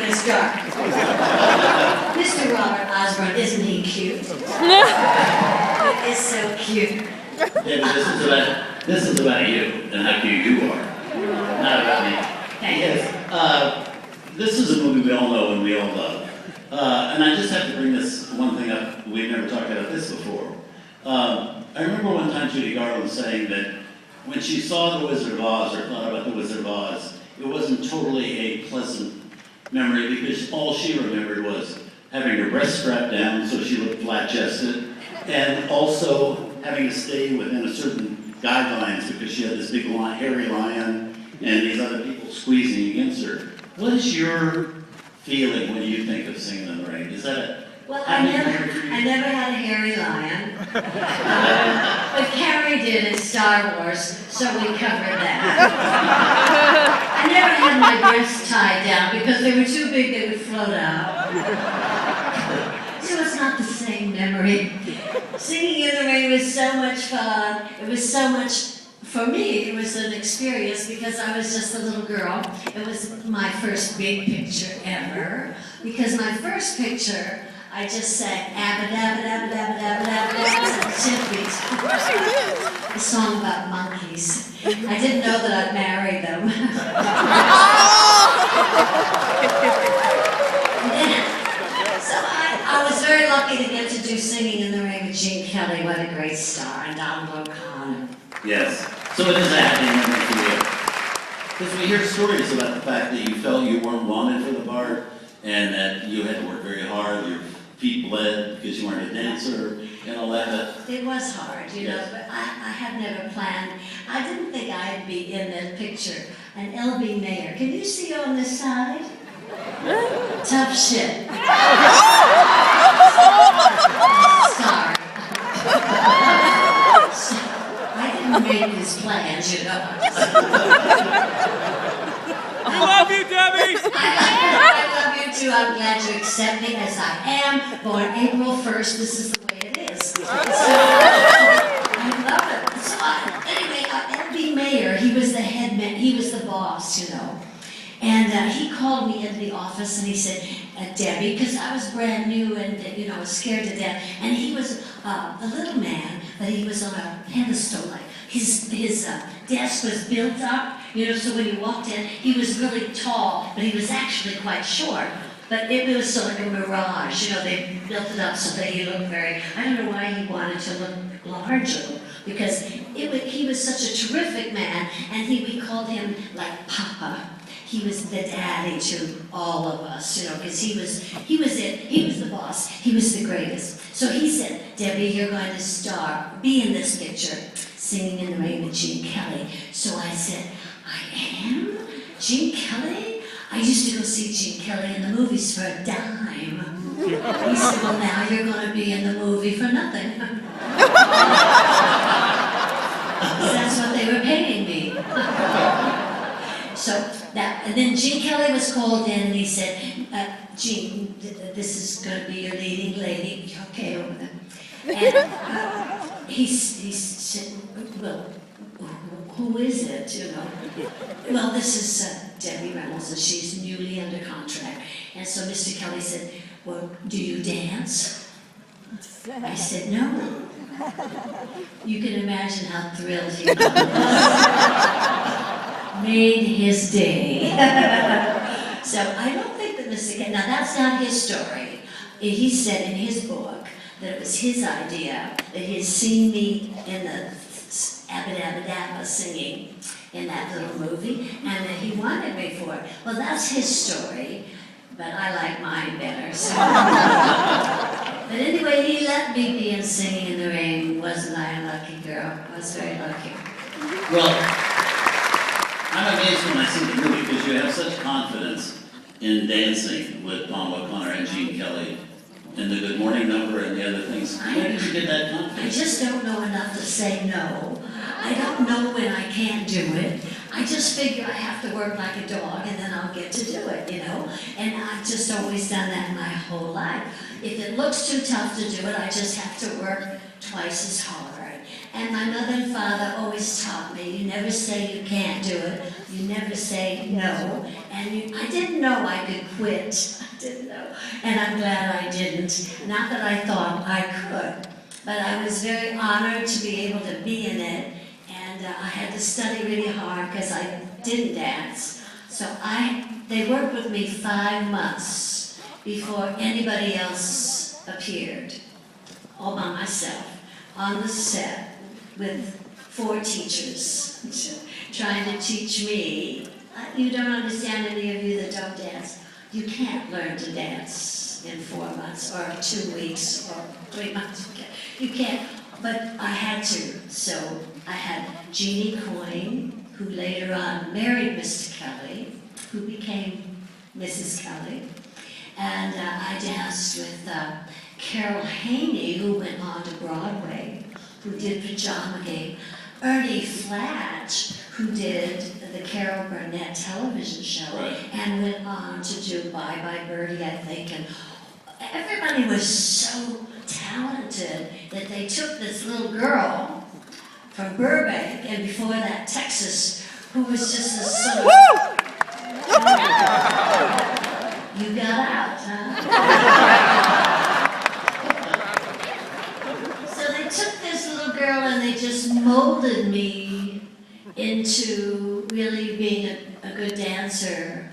when it's dark. Mr. Robert Osborne, isn't he cute? He is so cute. Yeah, but this is about you and how cute you are, not about me. Yes, this is a movie we all know and we all love. And I just have to bring this one thing up. We've never talked about this before. I remember one time Judy Garland saying that when she saw The Wizard of Oz or thought about The Wizard of Oz, it wasn't totally a pleasant memory because all she remembered was having her breasts strapped down so she looked flat-chested, and also having to stay within a certain guidelines because she had this big hairy lion and these other people squeezing against her. What is your feeling when you think of Singin' in the Rain? Is that a Well, I never had a hairy lion. But Carrie did in Star Wars, so we covered that. I never had my breasts tied down because they were too big, they would float out. So it's not the same memory. Singing in the Rain was so much fun. It was so much, for me, it was an experience because I was just a little girl. It was my first big picture ever. Because my first picture, I just sang abba dabba dabba dabba dabba dabba dabba Chippies. Of course you did. A song about monkeys. I didn't know that I'd marry them. So I was very lucky to get to do Singing in the Rain with Gene Kelly. What a great star, and Donald O'Connor. Yes. So it is a happy memory for you. Because we hear stories about the fact that you felt you weren't wanted for the part and that you had to work very hard, your feet bled because you weren't a dancer and all that. It was hard, you know, but I had never planned. I didn't think I'd be in that picture. And L.B. Mayer, can you see on this side? Tough shit. Sorry. I didn't make these plans, you know. I love you, Debbie! I love you too. I'm glad you accept me as I am. Born April 1st, this is the way it is. So, I love it. So, anyway, L.B. Mayer, he was the head man, he was the boss, you know. And he called me into the office and he said, Debbie, because I was brand new and, you know, I was scared to death. And he was a little man, but he was on a pedestal, like his desk was built up, you know, so when you walked in, he was really tall, but he was actually quite short. But it was sort of like a mirage, you know, they built it up so that he looked very, I don't know why he wanted to look larger, because he was such a terrific man, and we called him like Papa. He was the daddy to all of us, you know, because he was the boss, he was the greatest. So he said, Debbie, you're going to be in this picture, Singing in the Rain with Gene Kelly. So I said, I am? Gene Kelly? I used to go see Gene Kelly in the movies for a dime. He said, well, now you're going to be in the movie for nothing. That's what they were paying me. And then Gene Kelly was called in and he said, Gene, this is going to be your leading lady. You're okay over there. And he said, well, who is it, you know? Well, this is Debbie Reynolds and she's newly under contract. And so Mr. Kelly said, well, do you dance? I said, no. You can imagine how thrilled he was. Made his day. So I don't think that Mr. Kelly, now that's not his story. He said in his book that it was his idea, that he had seen me in the Abba Dabba Dabba singing in that little movie, and that he wanted me for it. Well, that's his story, but I like mine better. So. But anyway, he let me be in Singing in the Rain. Wasn't I a lucky girl? I was very lucky. Well, I'm amazed when I see the movie because you have such confidence in dancing with Tom O'Connor and Gene Kelly and the Good Morning number and the other things. Where did you get that confidence? I just don't know enough to say no. I don't know when I can't do it. I just figure I have to work like a dog and then I'll get to do it, you know? And I've just always done that my whole life. If it looks too tough to do it, I just have to work twice as hard. And my mother and father always taught me, you never say you can't do it, you never say no. And I didn't know I could quit. I didn't know. And I'm glad I didn't. Not that I thought I could, but I was very honored to be able to be in it. And I had to study really hard because I didn't dance. So they worked with me 5 months before anybody else appeared, all by myself, on the set with 4 teachers trying to teach me. You don't understand, any of you that don't dance. You can't learn to dance in 4 months or 2 weeks or 3 months. You can't, but I had to. So I had Jeannie Coyne, who later on married Mr. Kelly, who became Mrs. Kelly. And I danced with Carol Haney, who went on to Broadway, who did Pajama Game. Ernie Flatch, who did the Carol Burnett television show, Right. and went on to do Bye Bye Birdie, I think. And everybody was so talented that they took this little girl from Burbank, and before that Texas, who was just a sort of, you got out, huh? So they took this little girl and they just molded me into really being a good dancer.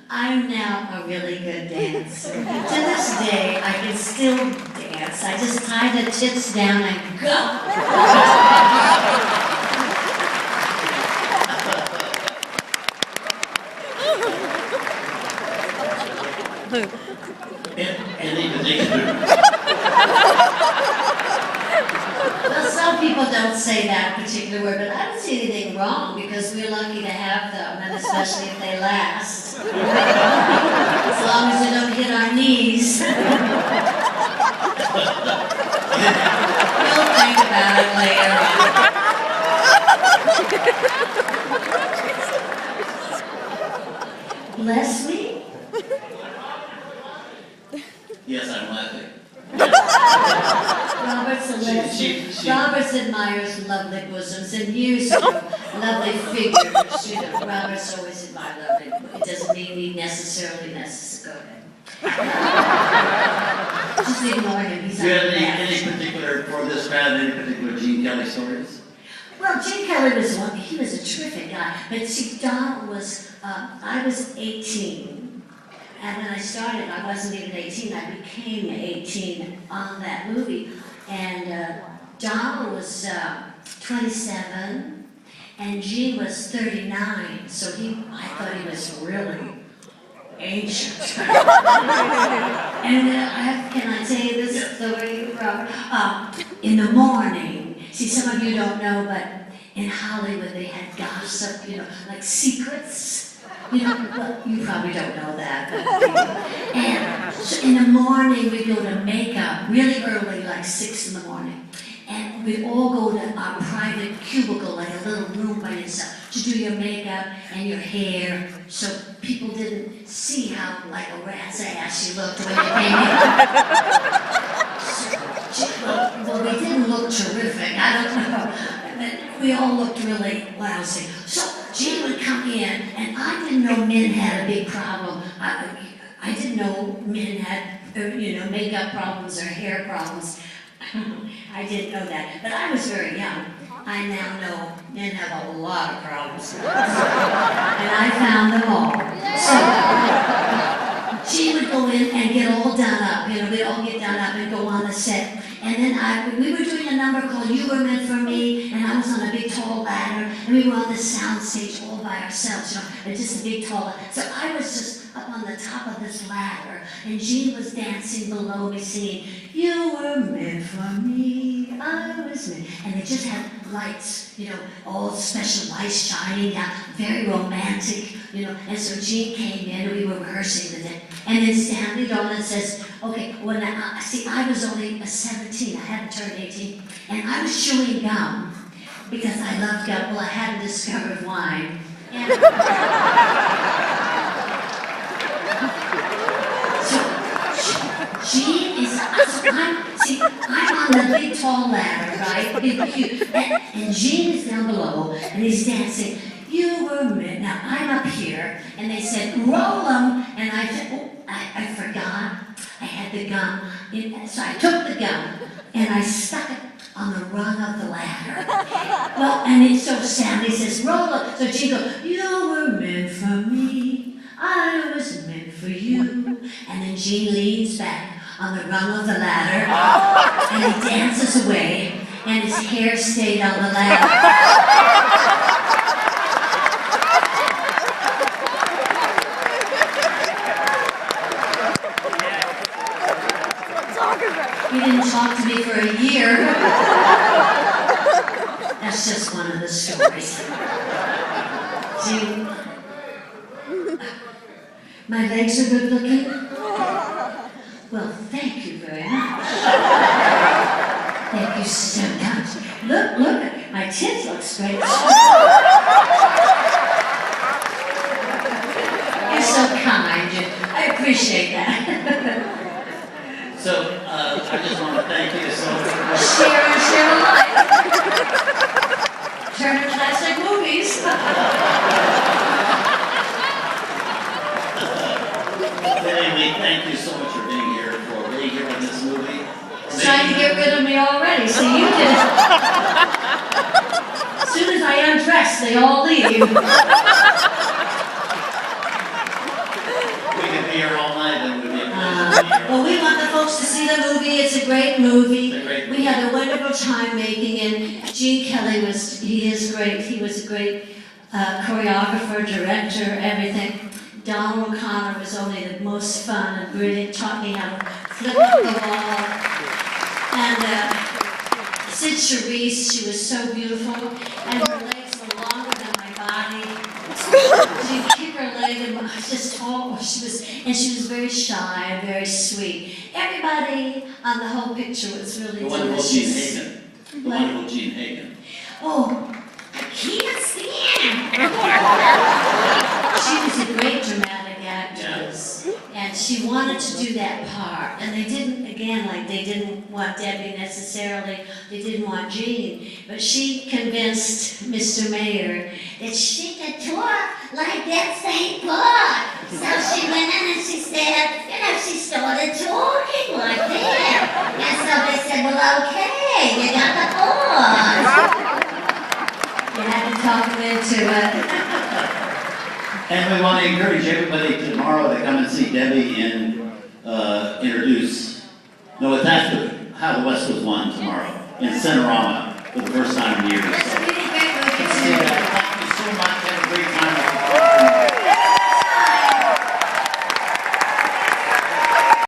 I'm now a really good dancer. To this day, I can still dance. I just tie the tits down and go. Any particular? Well, some people don't say that particular word, but I don't see anything wrong because we're lucky to have them, and especially if they last. As long as they don't hit our knees. We'll think about it later on. Leslie? Yes, I'm laughing. Roberts admires lovely bosoms and you lovely figures. You know, Roberts always admired lovely. It doesn't mean he necessarily necessarily. Go ahead. Just ignore him. He's Do you have on the left. any particular, for this crowd, any particular Gene Kelly stories? Well, Gene Kelly was one. He was a terrific guy. But see, Don was. I was 18. And when I started, I wasn't even 18, I became 18 on that movie. And Donald was 27, and Gene was 39, so I thought he was really ancient. And can I tell you this story, Robert? In the morning, see, some of you don't know, but in Hollywood they had gossip, you know, like secrets. You know, well, you probably don't know that. But, and so in the morning, we go to makeup really early, like 6 in the morning. And we all go to our private cubicle, like a little room by yourself, to do your makeup and your hair, so people didn't see how like a rat's ass you looked when you came in. Well, we didn't look terrific. I don't know. But we all looked really lousy. So Gene would come in, and I didn't know men had a big problem. I didn't know men had, makeup problems or hair problems. I didn't know that, but I was very young. I now know men have a lot of problems, and I found them all. So she would go in and get all done up. You know, we'd all get done up and go on the set. And then we were doing a number called You Were Meant for Me, and I was on a big tall ladder, and we were on the sound stage all by ourselves, you know, and just a big tall ladder. So I was just up on the top of this ladder, and Gene was dancing below me singing, You were meant for me, I was meant. And they just had lights, you know, all special lights shining down, very romantic, you know. And so Gene came in, and we were rehearsing with it. And then Stanley Dolan says, okay, when I was only 17, I hadn't turned 18, and I was chewing gum because I loved gum. Well, I hadn't discovered wine. And so Gene is, See, I'm on the big tall ladder, right? Big, huge. And Gene is down below, and he's dancing. You were meant. Now I'm up here, and they said, roll them. And I said, oh, I forgot. I had the gum. So I took the gum, and I stuck it on the rung of the ladder. Well, and it's so sad. He says, roll them. So Gene goes, you were meant for me. I was meant for you. And then Gene leans back on the rung of the ladder, and he dances away, and his hair stayed on the ladder. He didn't talk to me for a year. That's just one of the stories. See, my legs are good looking? Well, thank you very much. Thank you so much. Look, my tits look straight. You're so kind. I appreciate that. So, I just want to thank you so much. Share alike. Turner Classic Movies. Anyway, thank you so much for being here, in this movie. He's trying to get rid of me already, so you did it. As soon as I undress, they all leave. We could be here all night and we'd be a pleasure to be here. Well, we want the folks to see the movie. It's a great movie. It's a great movie. We had a wonderful time making it. Gene Kelly he is great. He was a great choreographer, director, everything. Donald O'Connor was only the most fun and brilliant, taught me how to flip up the wall. And Sid Charisse, she was so beautiful, and her legs were longer than my body. She'd kick her leg, and I was just tall. She was very shy and very sweet. Everybody on the whole picture was really The wonderful Gene delicious. Hagen. The wonderful Gene Hagen. Oh, I can't stand. She was a great dramatic actress, and she wanted to do that part. And they didn't want Debbie necessarily. They didn't want Gene, but she convinced Mr. Mayer that she could talk like that St. Paul. So she went in and she said, she started talking like that. And so they said, well, okay, you got the part. You had to talk them into it. And we want to encourage everybody tomorrow to come and see Debbie and introduce. No, it's after How the West Was Won tomorrow in Cinerama for the first time in years. So